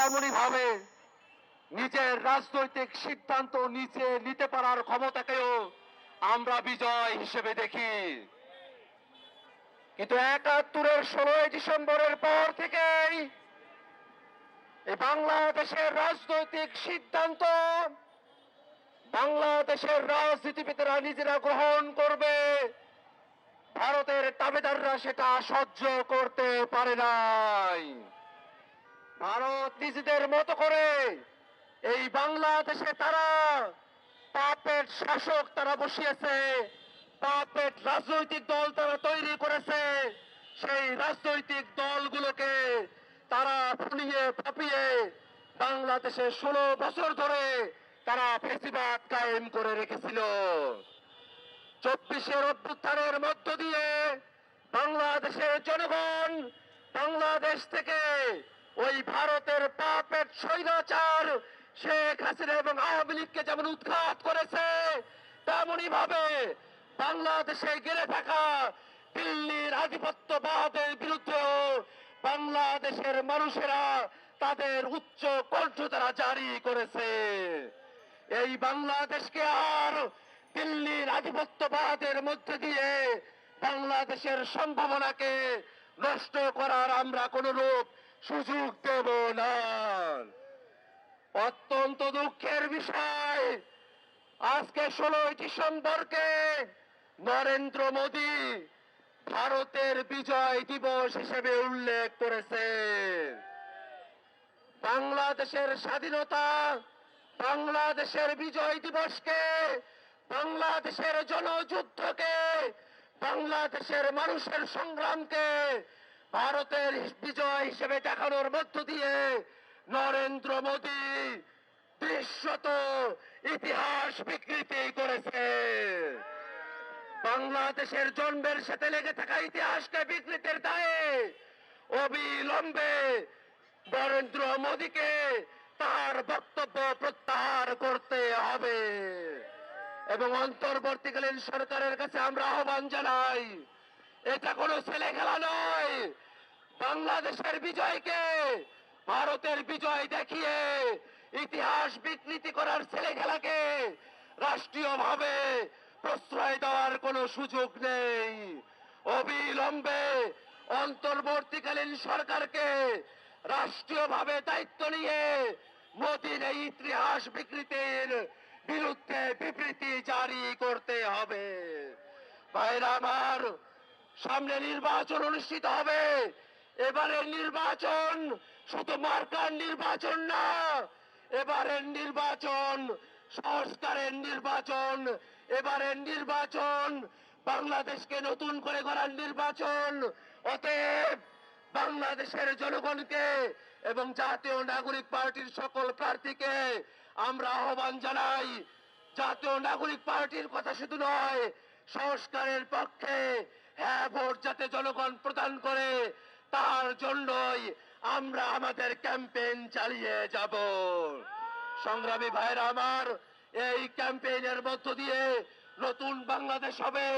তেমনি ভাবে নিজের রাজনৈতিক সিদ্ধান্ত নিজে নিতে পারার ক্ষমতাকেও আমরা বিজয় হিসেবে দেখি। কিন্তু ৭১-এর ১৬ই ডিসেম্বরের পর থেকেই এই বাংলাদেশের রাজনৈতিক সিদ্ধান্ত বাংলাদেশের রাজনীতিবিদেরা নিজেরা গ্রহণ করবে, ভারতের দাবিদাররা সেটা সহ্য করতে পারে নাই। ভারত নিজেদের মতো করে এই বাংলাদেশে তারা পাপেট শাসক তারা বসিয়েছে, পাপেট রাজনৈতিক দল তারা তৈরি করেছে। সেই রাজনৈতিক দলগুলোকে তারা ফুলিয়ে ফাঁপিয়ে বাংলাদেশে 16 বছর ধরে তারা ফ্যাসিবাদ কায়েম করে রেখেছিল। 24-এর অভ্যুত্থানের মধ্য দিয়ে বাংলাদেশের জনগণ বাংলাদেশ থেকে ওই ভারতের পাপেট স্বৈরাচার শেখ হাসিনা এবং আওয়ামী লীগকে যেমন উৎখাত করেছে, তেমনি ভাবে বাংলাদেশে গেলে থাকা দিল্লির আধিপত্যবাদের বিরুদ্ধেও বাংলাদেশের মানুষেরা তাদের উচ্চ কণ্ঠ তারা জারি করেছে। এই বাংলাদেশকে আর দিল্লির আধিপত্যবাদের মধ্যে দিয়ে বাংলাদেশের সম্ভাবনাকে নষ্ট করার আমরা কোনরূপ সুযোগ দেব না। অত্যন্ত দুঃখের বিষয়, আজকে 16ই ডিসেম্বরকে নরেন্দ্র মোদী ভারতের বিজয় দিবস হিসেবে উল্লেখ করেছে। বাংলাদেশের স্বাধীনতা, বাংলাদেশের বিজয় দিবসকে, বাংলাদেশের জনযুদ্ধকে, বাংলাদেশের মানুষের সংগ্রামকে ভারতের বিজয় হিসেবে দেখানোর মধ্য দিয়ে নরেন্দ্র মোদী দৃশ্যত ইতিহাস বিকৃতি করেছে। বাংলাদেশের জন্মের সাথে লেগে থাকা ইতিহাসকে বিকৃতির দায়ে অবিলম্বে নরেন্দ্র মোদীকে তার বক্তব্য প্রত্যাহার করতে হবে এবং অন্তর্বর্তীকালীন সরকারের কাছে আমরা আহ্বান জানাই, এটা কোনো ছেলে খেলা নয়। বাংলাদেশের বিজয়কে ভারতের বিজয় দেখিয়ে ইতিহাস বিকৃতি করার ছেলে খেলাকে রাষ্ট্রীয়ভাবে প্রশ্রয় দেওয়ার কোনো সুযোগ নেই। অবিলম্বে অন্তর্বর্তীকালীন সরকারকে রাষ্ট্রীয়ভাবে দায়িত্ব নিয়ে মোদীর এই ইতিহাস বিকৃতির বিরুদ্ধে বিবৃতি জারি করতে হবে। ভাইরা আমার, সামনে নির্বাচন অনুষ্ঠিত হবে। এবারের নির্বাচন শুধু মার্কার নির্বাচন না, এবারের নির্বাচন সংস্কারের নির্বাচন, এবারের নির্বাচন বাংলাদেশকে নতুন করে গড়ার নির্বাচন। অতএব বাংলাদেশের জনগণকে এবং জাতীয় নাগরিক পার্টির সকল প্রার্থীকে আমরা আহ্বান জানাই, জাতীয় নাগরিক পার্টির কথা শুধু নয়, সংস্কারের পক্ষে হ্যাঁ ভোট যাতে জনগণ প্রদান করে তার জন্যই আমরা আমাদের ক্যাম্পেইন চালিয়ে যাব। সংগ্রামী ভাইরা আমার, এই ক্যাম্পেইনের মধ্য দিয়ে নতুন বাংলাদেশ হবে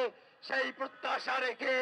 সেই প্রত্যাশা রেখে